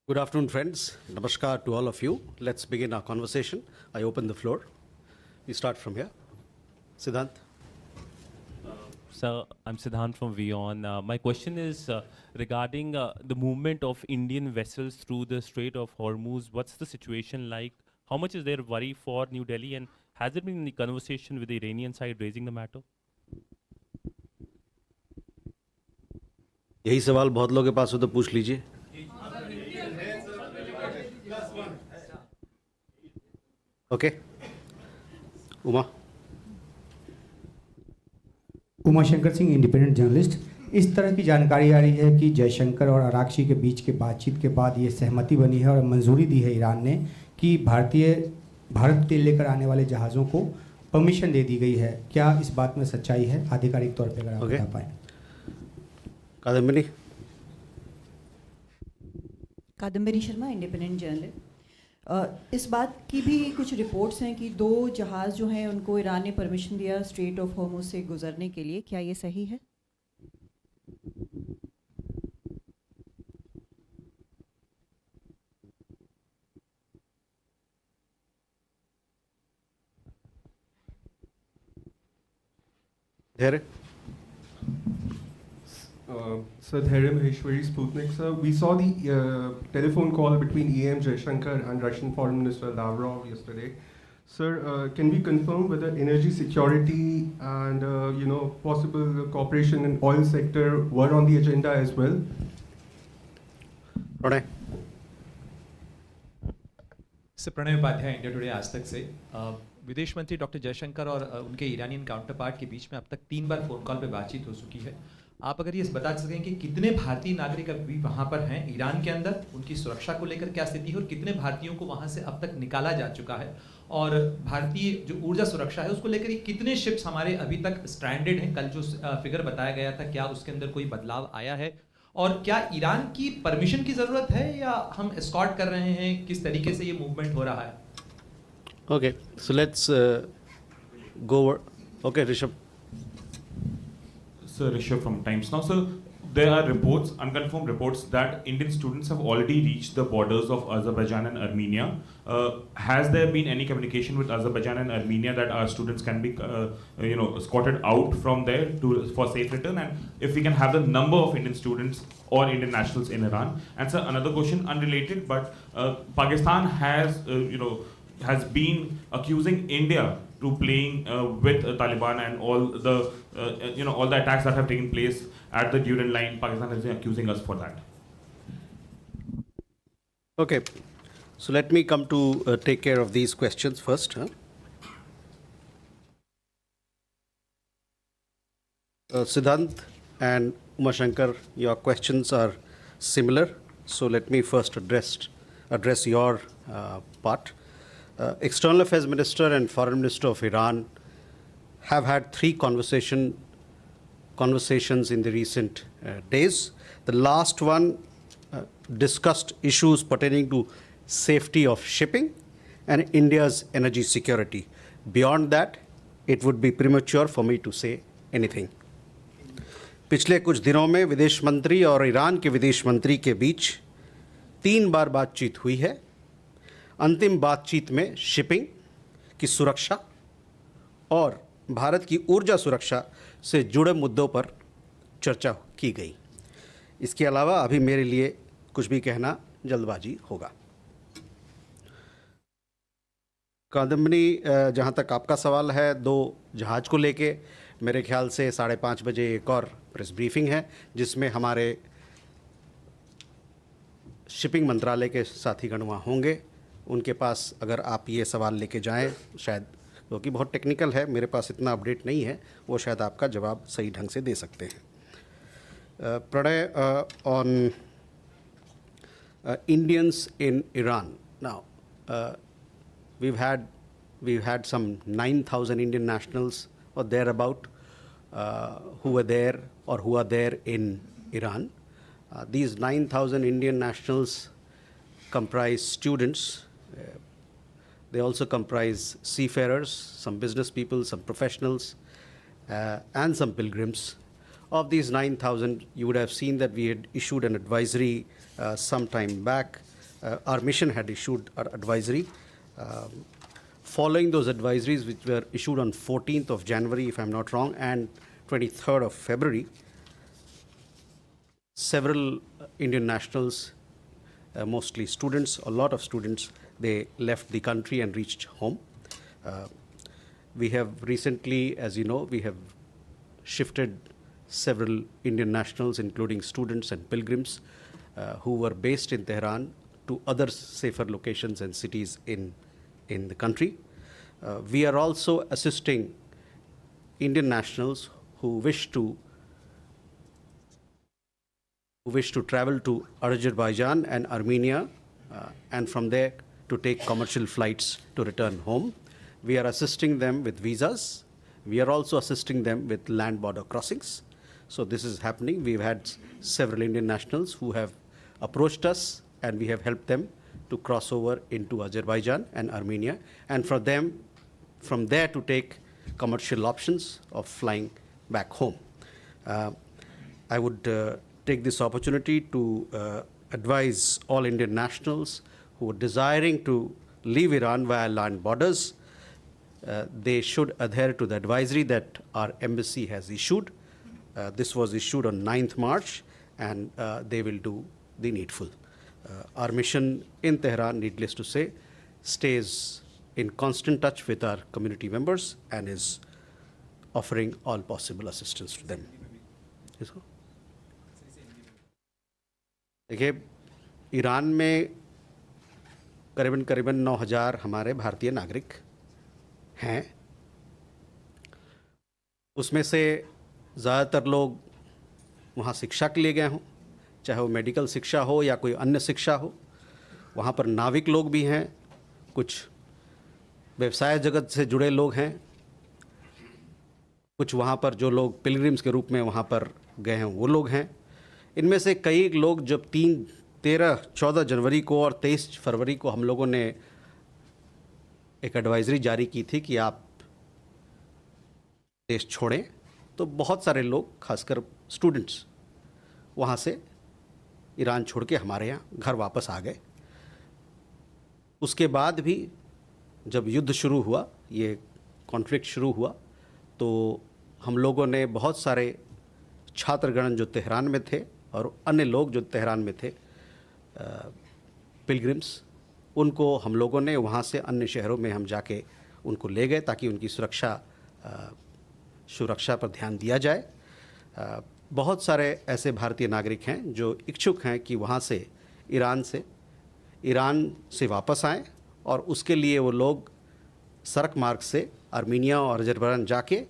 Good afternoon, friends. Namaskar to all of you. Let's begin our conversation. I open the floor. We start from here. Siddhant. So I'm Siddhant from WION. My question is regarding the movement of Indian vessels through the Strait of Hormuz. What's the situation like? How much is there worry for New Delhi? And has there been any conversation with the Iranian side raising the matter? यही सवाल बहुत लोगों के पास हो तो पूछ लीजिए. Okay. Uma. Umashankar Singh, independent journalist. इस तरह की जानकारी आ रही है कि जयशंकर और अरागची के बीच के बातचीत के बाद ये सहमति बनी है और मंजूरी दी है ईरान ने कि भारत तेल लेकर आने वाले जहाज़ों को परमिशन दे दी गई है. क्या इस बात में सच्चाई है आधिकारिक तौर पे, अगर आप बता पाएँ. Kadambari Sharma, independent journalist. इस बात की भी कुछ रिपोर्ट्स हैं कि 2 जहाज़ जो हैं उनको ईरान ने परमिशन दिया स्ट्रेट ऑफ हॉर्मुज़ से गुजरने के लिए. क्या ये सही है? Sir, Dhairy Maheshwari, Sputnik. Sir, we saw the telephone call between EM Jaishankar and Russian Foreign Minister Lavrov yesterday. Sir, can we confirm whether energy security and possible cooperation in oil sector were on the agenda as well? Pranay. Sir Pranay Upadhyay, India Today Aaj Tak से. विदेश मंत्री doctor Jaishankar और उनके Iranian counter part के बीच में अब तक 3 बार phone call पे बातचीत हो चुकी है. आप अगर ये बता सकें कि कितने भारतीय नागरिक अभी वहाँ पर हैं ईरान के अंदर, उनकी सुरक्षा को लेकर क्या स्थिति है और कितने भारतीयों को वहाँ से अब तक निकाला जा चुका है, और भारतीय जो ऊर्जा सुरक्षा है उसको लेकर कितने शिप्स हमारे अभी तक स्ट्रैंडेड हैं. कल जो फिगर बताया गया था, क्या उसके अंदर कोई बदलाव आया है, और क्या ईरान की परमिशन की ज़रूरत है या हम एस्कॉर्ट कर रहे हैं, किस तरीके से ये मूवमेंट हो रहा है? Okay, so let's go over. Okay, Rishabh. Sir, Rishabh from Times Now. Sir, there are reports, unconfirmed reports, that Indian students have already reached the borders of Azerbaijan and Armenia. Has there been any communication with Azerbaijan and Armenia that our students can be, escorted out from there for safe return? And if we can have the number of Indian students or Indian nationals in Iran. And sir, another question, unrelated, but Pakistan has been accusing India to playing with Taliban and all the all the attacks that have taken place at the Durand line. Pakistan has been accusing us for that. Okay, so let me come to take care of these questions first. Siddhant and Umashankar, your questions are similar. So let me first address your part. External Affairs Minister and Foreign Minister of Iran have had 3 conversations in the recent days. The last one discussed issues pertaining to safety of shipping and India's energy security. Beyond that, it would be premature for me to say anything. पिछले कुछ दिनों में विदेश मंत्री और Iran के विदेश मंत्री के बीच 3 बार बातचीत हुई है. अंतिम बातचीत में शिपिंग की सुरक्षा और भारत की ऊर्जा सुरक्षा से जुड़े मुद्दों पर चर्चा की गई. इसके अलावा अभी मेरे लिए कुछ भी कहना जल्दबाजी होगा. कादम्बरी, जहाँ तक आपका सवाल है 2 जहाज़ को लेके, मेरे ख्याल से 5:30 बजे एक और प्रेस ब्रीफिंग है जिसमें हमारे शिपिंग मंत्रालय के साथीगण वहाँ होंगे. उनके पास अगर आप ये सवाल लेके जाएं, शायद क्योंकि बहुत टेक्निकल है, मेरे पास इतना अपडेट नहीं है, वो शायद आपका जवाब सही ढंग से दे सकते हैं. Pranay, on Indians in Iran. Now, we've had some 9,000 Indian nationals or thereabout who were there or who are there in Iran. These 9,000 Indian nationals comprise students. They also comprise seafarers, some business people, some professionals, and some pilgrims. Of these 9,000, you would have seen that we had issued an advisory some time back our mission had issued our advisory. Following those advisories, which were issued on 14th of January, if I'm not wrong, and 23rd of February, several Indian nationals, mostly students, a lot of students, they left the country and reached home. We have recently, as you know, we have shifted several Indian nationals, including students and pilgrims, who were based in Tehran to other safer locations and cities in the country. We are also assisting Indian nationals who wish to travel to Azerbaijan and Armenia, and from there to take commercial flights to return home. We are assisting them with visas. We are also assisting them with land border crossings. So this is happening. We've had several Indian nationals who have approached us, and we have helped them to cross over into Azerbaijan and Armenia, and from there to take commercial options of flying back home. I would take this opportunity to advise all Indian nationals who are desiring to leave Iran via land borders. They should adhere to the advisory that our embassy has issued. This was issued on 9th March, and they will do the needful. Our mission in Tehran, needless to say, stays in constant touch with our community members and is offering all possible assistance to them. देखिए, Iran में करीबन 9,000 हमारे भारतीय नागरिक हैं. उसमें से ज़्यादातर लोग वहाँ शिक्षा के लिए गए हों, चाहे वो मेडिकल शिक्षा हो या कोई अन्य शिक्षा हो. वहाँ पर नाविक लोग भी हैं, कुछ व्यवसाय जगत से जुड़े लोग हैं, कुछ वहाँ पर जो लोग पिलग्रिम्स के रूप में वहाँ पर गए हैं वो लोग हैं. इनमें से कई लोग जब 14 जनवरी को और 23 फरवरी को हम लोगों ने एक एडवाइजरी जारी की थी कि आप देश छोड़ें, तो बहुत सारे लोग, खासकर स्टूडेंट्स, वहाँ से ईरान छोड़ के हमारे यहाँ घर वापस आ गए. उसके बाद भी जब युद्ध शुरू हुआ, ये कॉन्फ्लिक्ट शुरू हुआ, तो हम लोगों ने बहुत सारे छात्रगण जो तेहरान में थे और अन्य लोग जो तेहरान में थे, पिलग्रिम्स, उनको हम लोगों ने वहाँ से अन्य शहरों में हम जाके उनको ले गए ताकि उनकी सुरक्षा पर ध्यान दिया जाए. बहुत सारे ऐसे भारतीय नागरिक हैं जो इच्छुक हैं कि वहाँ से ईरान से वापस आएं, और उसके लिए वो लोग सड़क मार्ग से आर्मीनिया और अजरबैजान जाके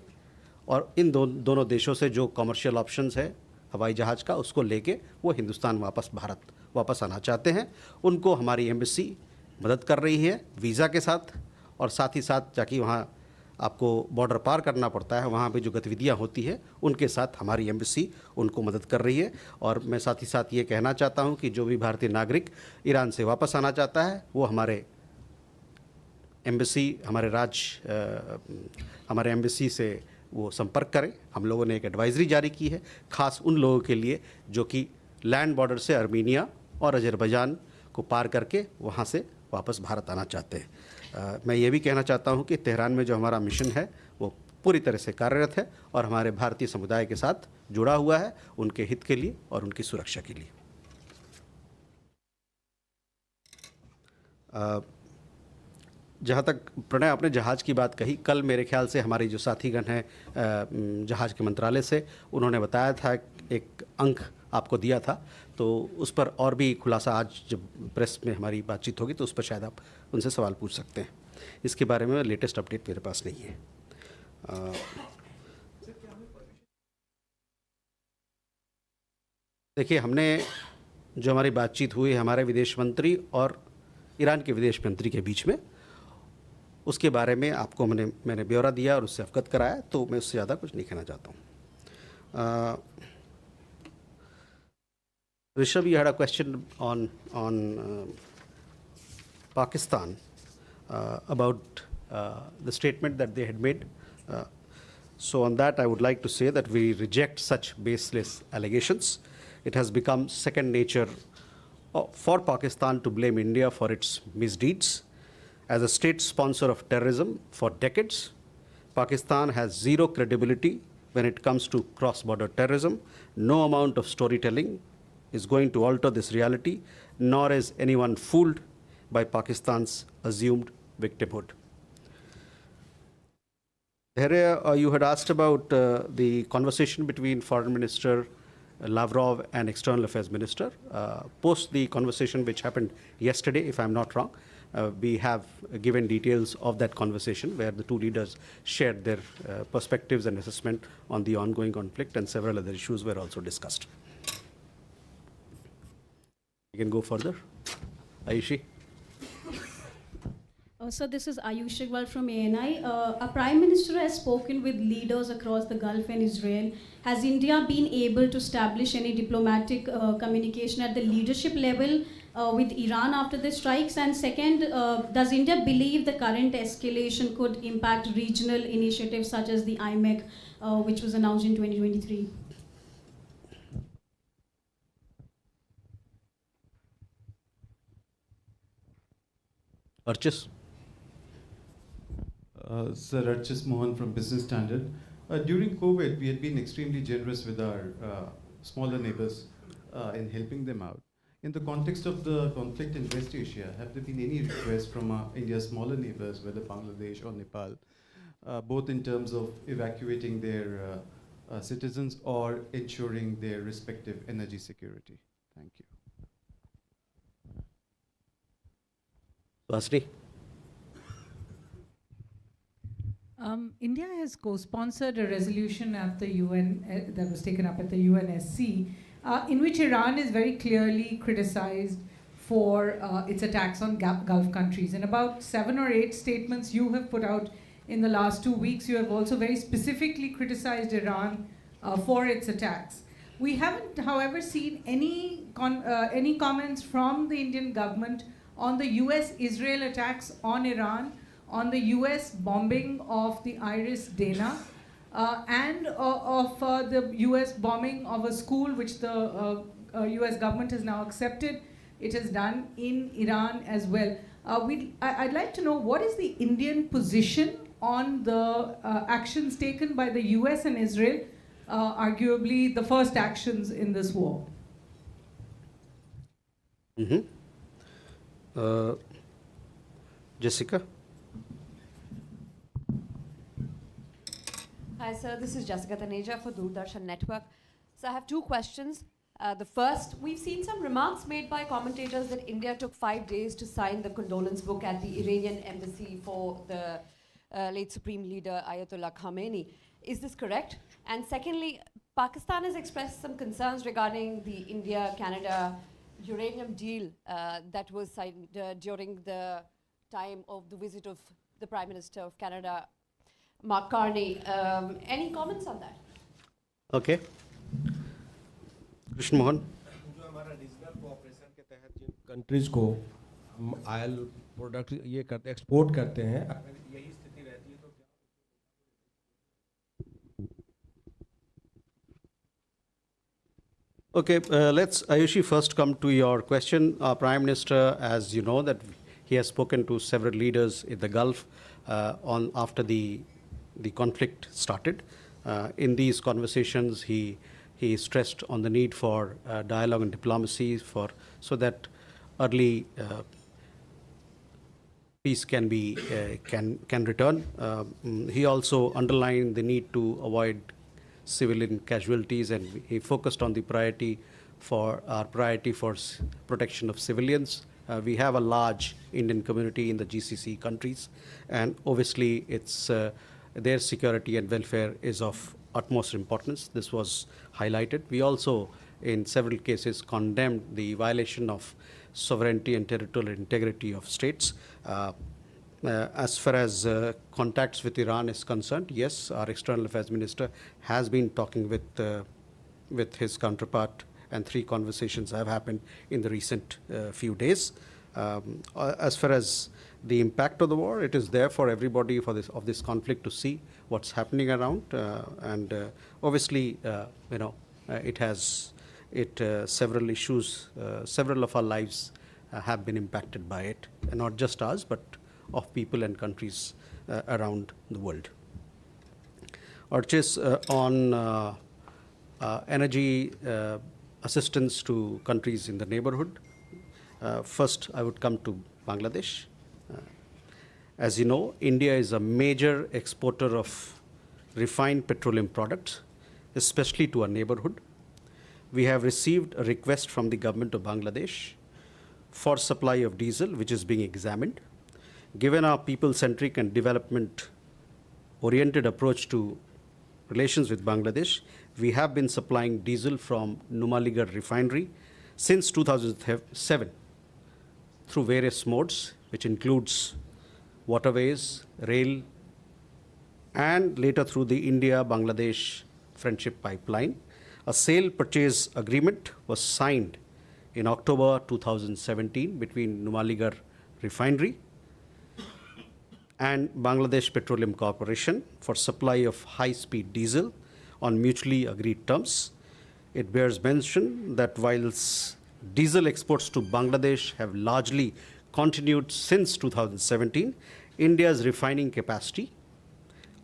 और इन दोनों देशों से जो कमर्शियल ऑप्शंस है हवाई जहाज़ का, उसको लेके वो हिंदुस्तान भारत वापस आना चाहते हैं. उनको हमारी एम्बेसी मदद कर रही है वीज़ा के साथ, और साथ ही साथ जाके वहाँ आपको बॉर्डर पार करना पड़ता है, वहाँ पे जो गतिविधियाँ होती है उनके साथ हमारी एम्बेसी उनको मदद कर रही है. और मैं साथ ही साथ ये कहना चाहता हूँ कि जो भी भारतीय नागरिक ईरान से वापस आना चाहता है वो हमारे एम्बेसी से वो संपर्क करें. हम लोगों ने एक एडवाइजरी जारी की है खास उन लोगों के लिए जो कि लैंड बॉर्डर से आर्मीनिया और अजरबैजान को पार करके वहाँ से वापस भारत आना चाहते हैं. मैं ये भी कहना चाहता हूँ कि तेहरान में जो हमारा मिशन है वो पूरी तरह से कार्यरत है और हमारे भारतीय समुदाय के साथ जुड़ा हुआ है, उनके हित के लिए और उनकी सुरक्षा के लिए. जहाँ तक प्रणय आपने जहाज़ की बात कही, कल मेरे ख्याल से हमारी जो साथीगण हैं जहाज़ के मंत्रालय से, उन्होंने बताया था, एक अंक आपको दिया था, तो उस पर और भी खुलासा आज जब प्रेस में हमारी बातचीत होगी तो उस पर शायद आप उनसे सवाल पूछ सकते हैं. इसके बारे में लेटेस्ट अपडेट मेरे पास नहीं है. देखिए, हमने जो हमारी बातचीत हुई हमारे विदेश मंत्री और ईरान के विदेश मंत्री के बीच में, उसके बारे में आपको मैंने ब्यौरा दिया और उससे अवगत कराया, तो मैं उससे ज़्यादा कुछ नहीं कहना चाहता हूँ. Rishabh, you had a question on Pakistan about the statement that they had made. So on that, I would like to say that we reject such baseless allegations. It has become second nature for Pakistan to blame India for its misdeeds. As a state sponsor of terrorism for decades, Pakistan has zero credibility when it comes to cross-border terrorism. No amount of storytelling is going to alter this reality, nor is anyone fooled by Pakistan's assumed victimhood. Here, you had asked about the conversation between Foreign Minister Lavrov and External Affairs Minister. Post the conversation which happened yesterday, if I'm not wrong, we have given details of that conversation where the two leaders shared their perspectives and assessment on the ongoing conflict, and several other issues were also discussed. You can go further. Ayushi. So this is Ayush Shigwal from ANI. Our Prime Minister has spoken with leaders across the Gulf and Israel. Has India been able to establish any diplomatic communication at the leadership level with Iran after the strikes? And second, does India believe the current escalation could impact regional initiatives such as the IMEC, which was announced in 2023? Archis. Sir, Archis Mohan from Business Standard. During COVID, we had been extremely generous with our smaller neighbors in helping them out. In the context of the conflict in West Asia, have there been any requests from India's smaller neighbors, whether Bangladesh or Nepal, both in terms of evacuating their citizens or ensuring their respective energy security? Thank you. Vasri. India has co-sponsored a resolution at the UN that was taken up at the UNSC, in which Iran is very clearly criticized for its attacks on Gulf countries. In about 7 or 8 statements you have put out in the last 2 weeks, you have also very specifically criticized Iran for its attacks. We haven't, however, seen any comments from the Indian government on the US-Israel attacks on Iran, on the US bombing of the Iris Dana, and of the US bombing of a school which the US government has now accepted. It is done in Iran as well. I'd like to know, what is the Indian position on the actions taken by the US and Israel, arguably the first actions in this war? Jessica. Hi, sir. This is Jessica Taneja for Doordarshan Network. So I have 2 questions. The first, we've seen some remarks made by commentators that India took 5 days to sign the condolence book at the Iranian embassy for the late Supreme Leader Ayatollah Khamenei. Is this correct? And secondly, Pakistan has expressed some concerns regarding the India-Canada uranium deal that was signed during the time of the visit of the Prime Minister of Canada, Mark Carney. Any comments on that? Okay. Krishna Mohan. जो हमारा regional cooperation के तहत जिन countries को हम oil product ये करते export करते हैं, अगर यही स्थिति रहती है तो क्या? Okay, let's, Ayushi, first come to your question. Our Prime Minister, as you know, that he has spoken to several leaders in the Gulf after the conflict started. In these conversations, he stressed on the need for dialogue and diplomacy so that early peace can return. He also underlined the need to avoid civilian casualties, and he focused on the priority for protection of civilians. We have a large Indian community in the GCC countries, and obviously it's their security and welfare is of utmost importance. This was highlighted. We also, in several cases, condemned the violation of sovereignty and territorial integrity of states. As far as contacts with Iran is concerned, yes, our External Affairs Minister has been talking with his counterpart, and 3 conversations have happened in the recent few days. As far as the impact of the war, it is there for everybody of this conflict to see what's happening around, and obviously, it has several issues, several of our lives have been impacted by it, and not just ours, but of people and countries around the world. Urges on energy assistance to countries in the neighborhood. First, I would come to Bangladesh. As you know, India is a major exporter of refined petroleum products, especially to our neighborhood. We have received a request from the government of Bangladesh for supply of diesel, which is being examined. Given our people-centric and development-oriented approach to relations with Bangladesh, we have been supplying diesel from Numaligarh refinery since 2007 through various modes, which includes waterways, rail, and later through the India-Bangladesh Friendship Pipeline. A sale purchase agreement was signed in October 2017 between Numaligarh Refinery and Bangladesh Petroleum Corporation for supply of high-speed diesel on mutually agreed terms. It bears mention that whilst diesel exports to Bangladesh have largely continued since 2017, India's refining capacity,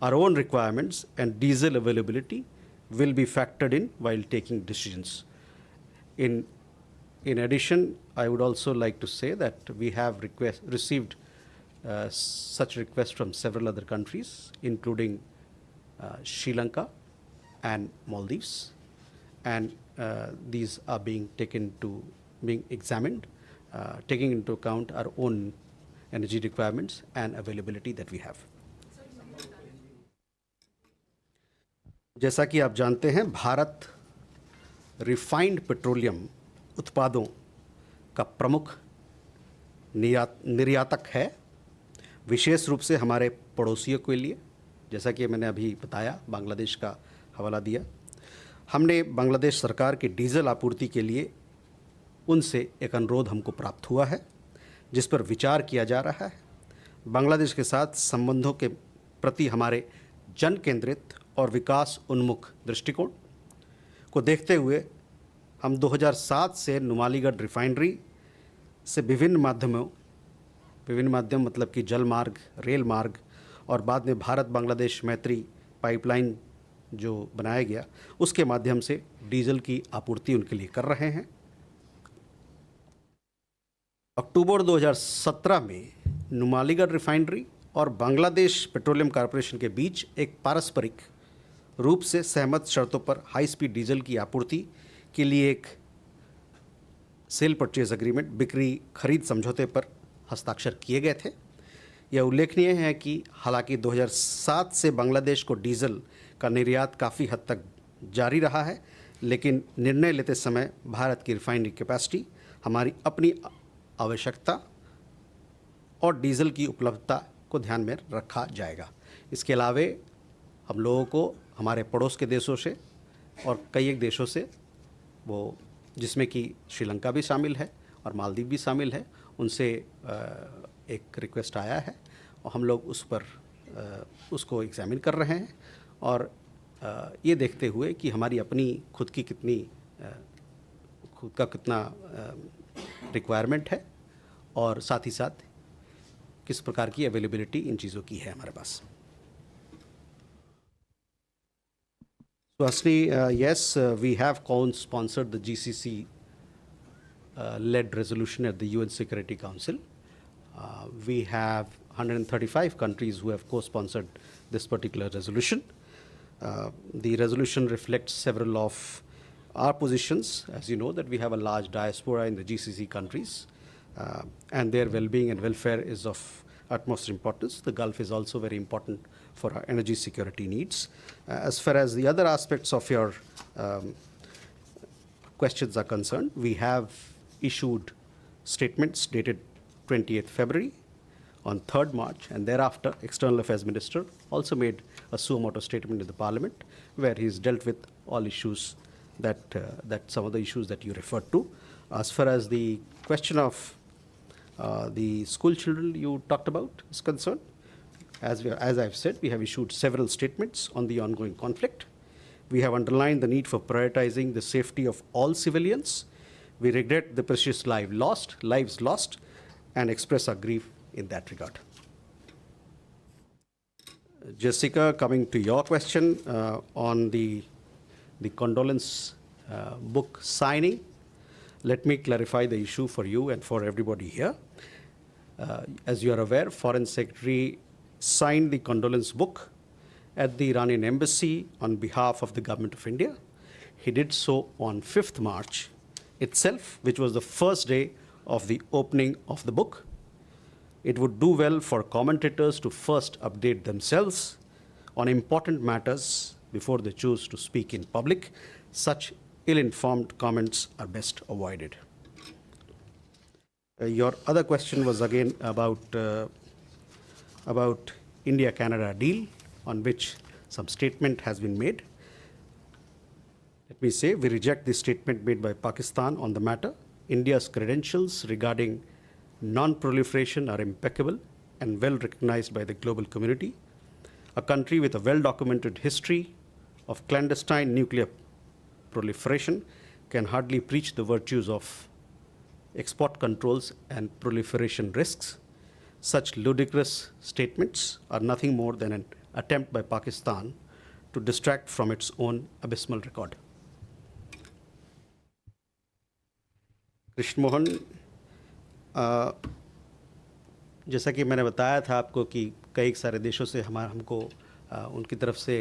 our own requirements, and diesel availability will be factored in while taking decisions. In addition, I would also like to say that we have received such requests from several other countries, including Sri Lanka and Maldives, and these are being examined, taking into account our own energy requirements and availability that we have. जैसा कि आप जानते हैं, Bharat refined petroleum उत्पादों का प्रमुख निर्यातक है, विशेष रूप से हमारे पड़ोसियों के लिए। जैसा कि मैंने अभी बताया, बांग्लादेश का हवाला दिया। हमने बांग्लादेश सरकार की डीजल आपूर्ति के लिए उनसे एक अनुरोध हमको प्राप्त हुआ है, जिस पर विचार किया जा रहा है। बांग्लादेश के साथ संबंधों के प्रति हमारे जन केंद्रित और विकास उन्मुख दृष्टिकोण को देखते हुए हम 2007 से नुमालीगढ़ रिफाइनरी से विभिन्न माध्यम मतलब कि जल मार्ग, रेल मार्ग और बाद में भारत बांग्लादेश मैत्री पाइपलाइन जो बनाया गया, उसके माध्यम से डीजल की आपूर्ति उनके लिए कर रहे हैं। अक्टूबर 2017 में नुमालीगढ़ रिफाइनरी और बांग्लादेश पेट्रोलियम कॉरपोरेशन के बीच एक पारस्परिक रूप से सहमत शर्तों पर हाई स्पीड डीजल की आपूर्ति के लिए एक सेल परचेज एग्रीमेंट, बिक्री खरीद समझौते पर हस्ताक्षर किए गए थे। यह उल्लेखनीय है कि हालांकि 2007 से बांग्लादेश को डीजल का निर्यात काफ़ी हद तक जारी रहा है, लेकिन निर्णय लेते समय भारत की रिफाइनरी कैपेसिटी, हमारी अपनी आवश्यकता और डीजल की उपलब्धता को ध्यान में रखा जाएगा। इसके अलावा हम लोगों को हमारे पड़ोस के देशों से और कई एक देशों से, वो जिसमें कि श्रीलंका भी शामिल है और मालदीव भी शामिल है, उनसे एक रिक्वेस्ट आया है और हम लोग उसको एग्जामिन कर रहे हैं और ये देखते हुए कि हमारी अपनी खुद का कितना रिक्वायरमेंट है और साथ ही साथ किस प्रकार की अवेलेबिलिटी इन चीज़ों की है हमारे पास। Firstly, yes, we have co-sponsored the GCC-led resolution at the UN Security Council. We have 135 countries who have co-sponsored this particular resolution. The resolution reflects several of our positions. As you know, that we have a large diaspora in the GCC countries, and their well-being and welfare is of utmost importance. The Gulf is also very important for our energy security needs. As far as the other aspects of your questions are concerned, we have issued statements dated 28th February, on 3rd March, and thereafter External Affairs Minister also made a suo motu statement in the Parliament where he's dealt with all issues that some of the issues that you referred to. As far as the question of the school children you talked about is concerned, as I've said, we have issued several statements on the ongoing conflict. We have underlined the need for prioritizing the safety of all civilians. We regret the precious lives lost, and express our grief in that regard. Jessica, coming to your question on the condolence book signing, let me clarify the issue for you and for everybody here. As you are aware, Foreign Secretary signed the condolence book at the Iranian embassy on behalf of the government of India. He did so on 5th March itself, which was the first day of the opening of the book. It would do well for commentators to first update themselves on important matters before they choose to speak in public. Such ill-informed comments are best avoided. Your other question was again about India-Canada deal, on which some statement has been made. Let me say, we reject the statement made by Pakistan on the matter. India's credentials regarding non-proliferation are impeccable and well recognized by the global community. A country with a well-documented history of clandestine nuclear proliferation can hardly preach the virtues of export controls and proliferation risks. Such ludicrous statements are nothing more than an attempt by Pakistan to distract from its own abysmal record. Krishna Mohan, जैसा कि मैंने बताया था आपको कि कई सारे देशों से हमको उनकी तरफ से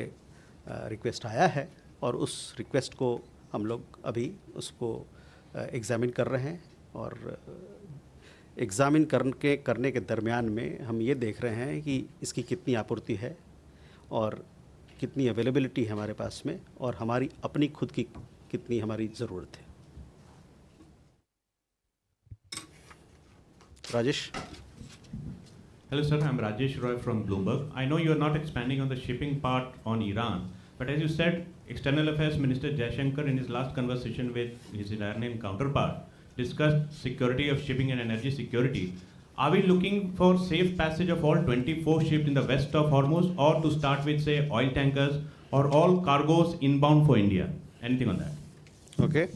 रिक्वेस्ट आया है, और उस रिक्वेस्ट को हम लोग अभी उसको एग्ज़ामिन कर रहे हैं, और एग्ज़ामिन करने के दरमियान में हम ये देख रहे हैं कि इसकी कितनी आपूर्ति है और कितनी अवेलेबिलिटी है हमारे पास में, और हमारी अपनी खुद की कितनी हमारी ज़रूरत है. Rajesh. Hello sir, I'm Rajesh Roy from Bloomberg. I know you're not expanding on the shipping part on Iran, but as you said, External Affairs Minister Jaishankar in his last conversation with his Iranian counterpart discussed security of shipping and energy security. Are we looking for safe passage of all 24 ships in the west of Hormuz, or to start with, say, oil tankers or all cargoes inbound for India? Anything on that? Okay.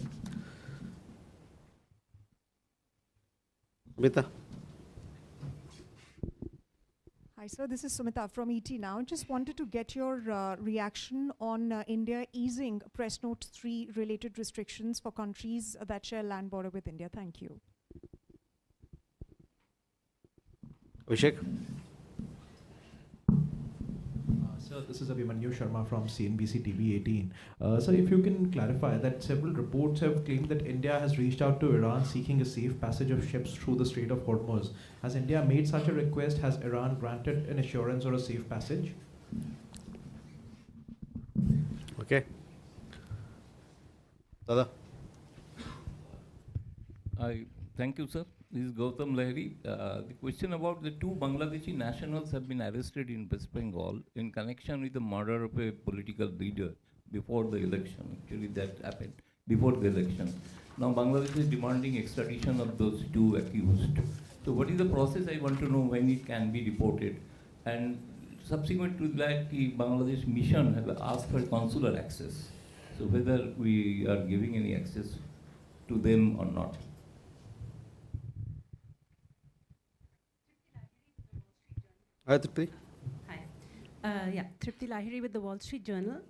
Smita. Hi, sir. This is Sumita from ET Now. Just wanted to get your reaction on India easing Press Note 3 related restrictions for countries that share land border with India. Thank you. Abhishek. Sir, this is Abhimanyu Sharma from CNBC TV 18. Sir, if you can clarify that several reports have claimed that India has reached out to Iran seeking a safe passage of ships through the Strait of Hormuz. Has India made such a request? Has Iran granted an assurance or a safe passage? Okay. Dada. Thank you, sir. This is Gautam Lahiri. The question about the two Bangladeshi nationals have been arrested in West Bengal in connection with the murder of a political leader before the election. Actually, that happened before the election. Now, Bangladesh is demanding extradition of those two accused. So, what is the process? I want to know when it can be deported. And subsequent to that, the Bangladesh mission have asked for consular access. So, whether we are giving any access to them or not. Hi, Tripti. Hi. Tripti Lahiri with the Wall Street Journal.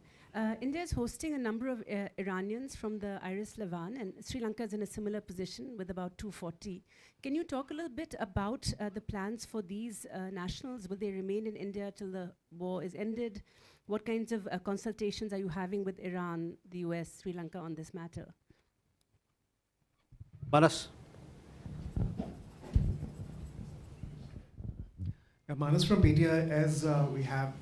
India is hosting a number of Iranians from the Iris Levan, and Sri Lanka is in a similar position with about 240. Can you talk a little bit about the plans for these nationals? Will they remain in India till the war is ended? What kinds of consultations are you having with Iran, the US, Sri Lanka on this matter? Manas. Manas from PTI, as we have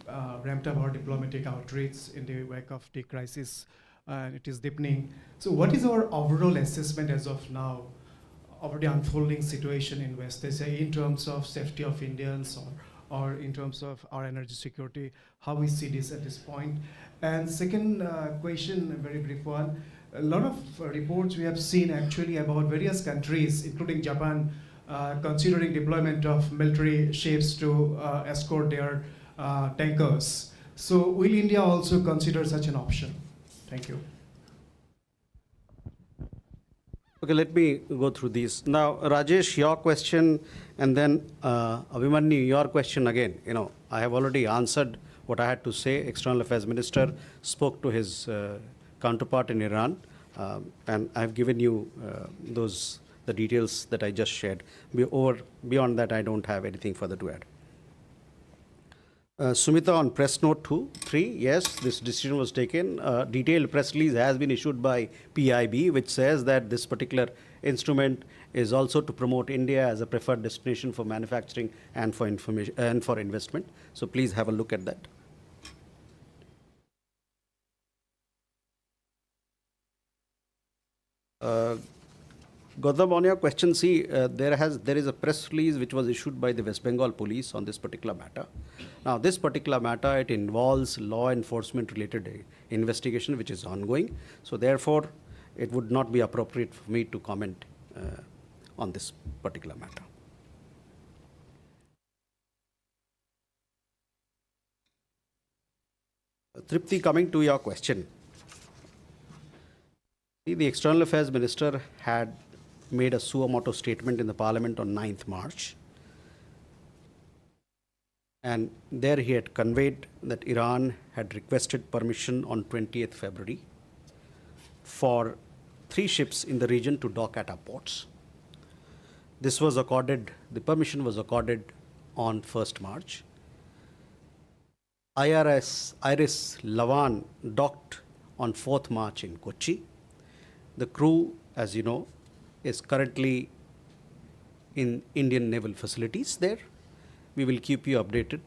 ramped up our diplomatic outreach in the wake of the crisis, and it is deepening. So what is our overall assessment as of now of the unfolding situation in West Asia in terms of safety of Indians or in terms of our energy security, how we see this at this point? And second question, a very brief one, a lot of reports we have seen actually about various countries, including Japan, considering deployment of military ships to escort their tankers. So will India also consider such an option? Thank you. Okay, let me go through these. Now, Rajesh, your question, and then Abhimanyu, your question again. You know, I have already answered what I had to say. External Affairs Minister spoke to his counterpart in Iran, and I have given you the details that I just shared. Beyond that, I don't have anything further to add. Sumita, on press note 3, yes, this decision was taken. Detailed press release has been issued by PIB, which says that this particular instrument is also to promote India as a preferred destination for manufacturing and for information and for investment. So please have a look at that. Gautam, on your question, see, there is a press release which was issued by the West Bengal police on this particular matter. Now, this particular matter, it involves law enforcement related investigation which is ongoing. So therefore, it would not be appropriate for me to comment on this particular matter. Tripti, coming to your question. See, the External Affairs Minister had made a suo motu statement in the Parliament on 9th March. And there he had conveyed that Iran had requested permission on 20th February for 3 ships in the region to dock at our ports. This was accorded, the permission was accorded on 1st March. Iris Lavan docked on 4th March in Kochi. The crew, as you know, is currently in Indian naval facilities there. We will keep you updated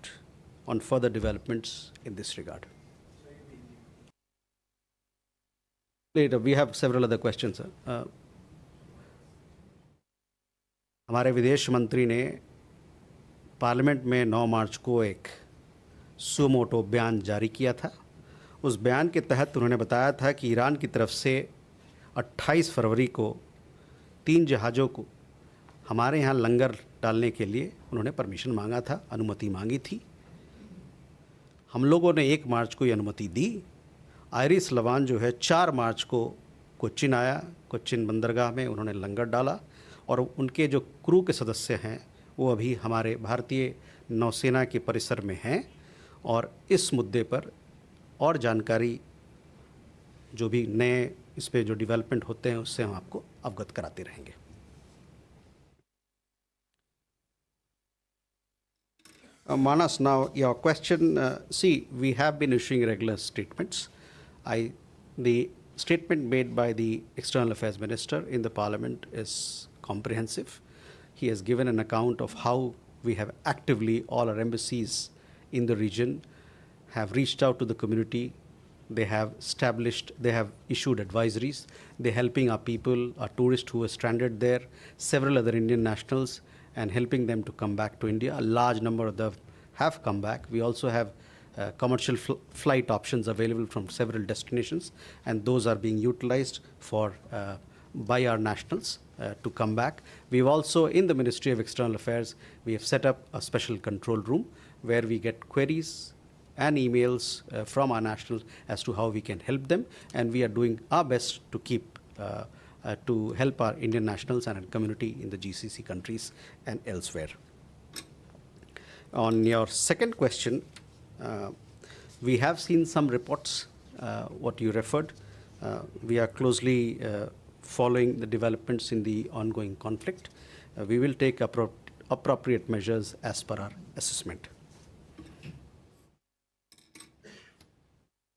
on further developments in this regard. Later, we have several other questions. हमारे विदेश मंत्री ने parliament में 9 मार्च को एक suo motu बयान जारी किया था. उस बयान के तहत उन्होंने बताया था कि ईरान की तरफ से 28 फरवरी को 3 जहाज़ों को हमारे यहाँ लंगर डालने के लिए उन्होंने परमिशन मांगा था, अनुमति मांगी थी. हम लोगों ने 1 मार्च को ये अनुमति दी. आयरिस लवान जो है 4 मार्च को कोच्चिन आया. कोच्चिन बंदरगाह में उन्होंने लंगर डाला और उनके जो क्रू के सदस्य हैं वो अभी हमारे भारतीय नौसेना के परिसर में हैं और इस मुद्दे पर और जानकारी जो भी नए इस पे जो डेवलपमेंट होते हैं उससे हम आपको अवगत कराते रहेंगे. Manas, now your question, see, we have been issuing regular statements. The statement made by the External Affairs Minister in the Parliament is comprehensive. He has given an account of how we have actively, all our embassies in the region have reached out to the community. They have issued advisories. They're helping our people, our tourists who are stranded there, several other Indian nationals, and helping them to come back to India. A large number of them have come back. We also have commercial flight options available from several destinations, and those are being utilized by our nationals to come back. We've also, in the Ministry of External Affairs, we have set up a special control room where we get queries and emails from our nationals as to how we can help them, and we are doing our best to keep to help our Indian nationals and our community in the GCC countries and elsewhere. On your second question, we have seen some reports, what you referred. We are closely following the developments in the ongoing conflict. We will take appropriate measures as per our assessment.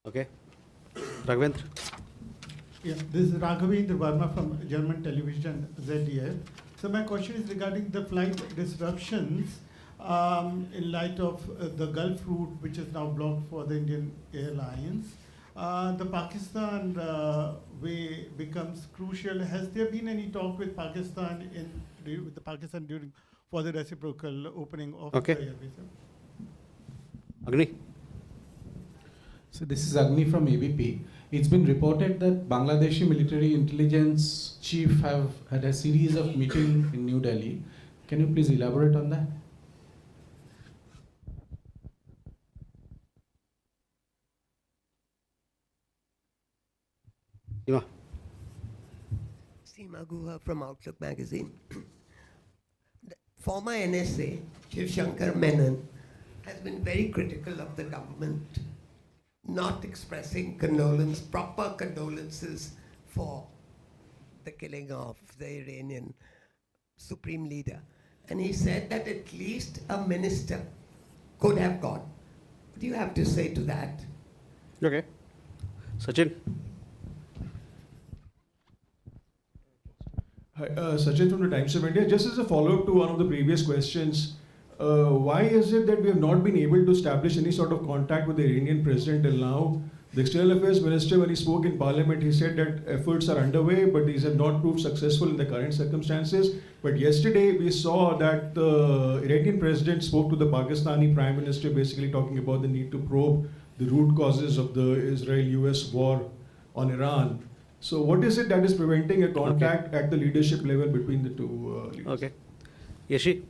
Okay. Raghavendra. Yeah, this is Raghavendra Verma from German television ZDF. So my question is regarding the flight disruptions in light of the Gulf route, which is now blocked for the Indian Airlines. The Pakistan way becomes crucial. Has there been any talk with Pakistan during for the reciprocal opening of the airbase? Agni. So this is Agni from ABP. It's been reported that Bangladeshi military intelligence chief have had a series of meetings in New Delhi. Can you please elaborate on that? Seema. Seema Guha from Outlook magazine. The former NSA, Shiv Shankar Menon, has been very critical of the government not expressing proper condolences for the killing of the Iranian supreme leader. And he said that at least a minister could have gone. What do you have to say to that? Okay. Sachin. Hi, Sachin from the Times of India. Just as a follow-up to one of the previous questions, why is it that we have not been able to establish any sort of contact with the Iranian president till now? The External Affairs Minister, when he spoke in Parliament, he said that efforts are underway, but these have not proved successful in the current circumstances. But yesterday, we saw that the Iranian president spoke to the Pakistani Prime Minister, basically talking about the need to probe the root causes of the Israel-US war on Iran. So what is it that is preventing a contact at the leadership level between the two leaders? Okay. Yeshi.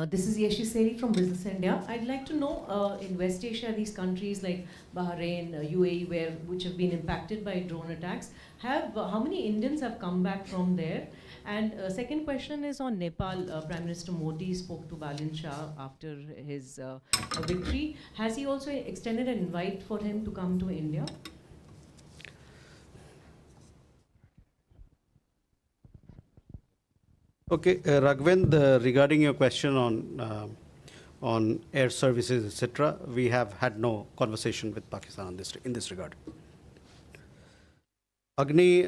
This is Yeshi Seri from Business India. I'd like to know, in West Asia, these countries like Bahrain, UAE, which have been impacted by drone attacks, how many Indians have come back from there? And second question is on Nepal. Prime Minister Modi spoke to Balen Shah after his victory. Has he also extended an invite for him to come to India? Okay, Raghvendra, regarding your question on air services, etc., we have had no conversation with Pakistan on in this regard. Agni,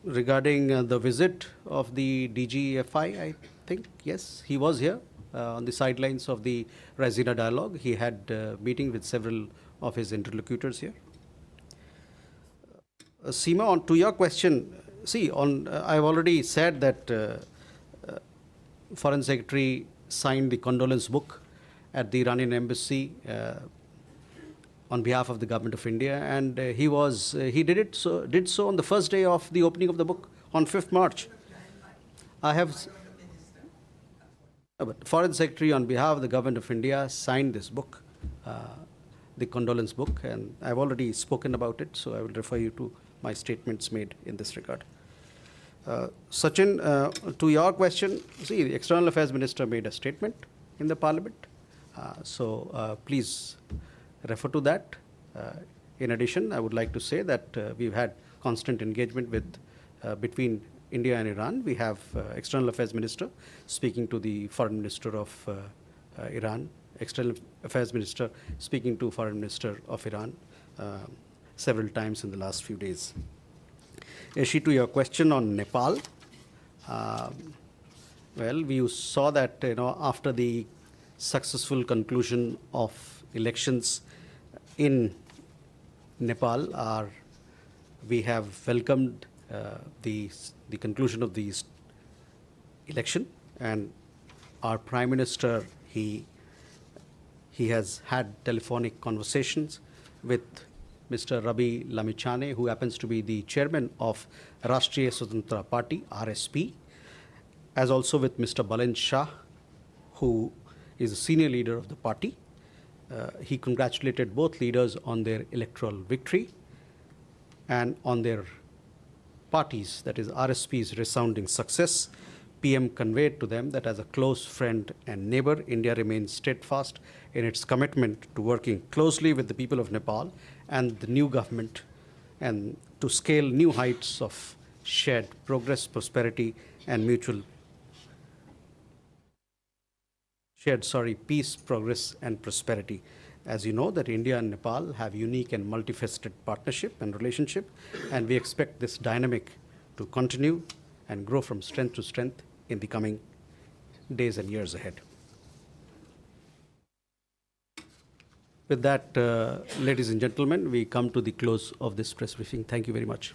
regarding the visit of the DGFI, I think, yes, he was here on the sidelines of the Raisina Dialogue. He had a meeting with several of his interlocutors here. Seema, on to your question, see, I've already said that Foreign Secretary signed the condolence book at the Iranian embassy on behalf of the government of India, and he did so on the first day of the opening of the book on 5th March. But Foreign Secretary on behalf of the government of India signed this book, the condolence book, and I've already spoken about it, so I will refer you to my statements made in this regard. Sachin, to your question, see, the External Affairs Minister made a statement in the Parliament, so please refer to that. In addition, I would like to say that we've had constant engagement between India and Iran. We have External Affairs Minister speaking to the Foreign Minister of Iran, External Affairs Minister speaking to Foreign Minister of Iran several times in the last few days. Yeshi, to your question on Nepal, well, we saw that after the successful conclusion of elections in Nepal, we have welcomed the conclusion of these election, and our Prime Minister he has had telephonic conversations with Mr. Rabi Lamichhane, who happens to be the chairman of Rashtriya Swatantra Party, RSP, as also with Mr. Balen Shah, who is a senior leader of the party. He congratulated both leaders on their electoral victory and on their parties, that is RSP's resounding success. PM conveyed to them that as a close friend and neighbor, India remains steadfast in its commitment to working closely with the people of Nepal and the new government, and to scale new heights of shared progress, prosperity, and peace, progress, and prosperity. As you know, that India and Nepal have unique and multifaceted partnership and relationship, and we expect this dynamic to continue and grow from strength to strength in the coming days and years ahead. With that, ladies and gentlemen, we come to the close of this press briefing. Thank you very much.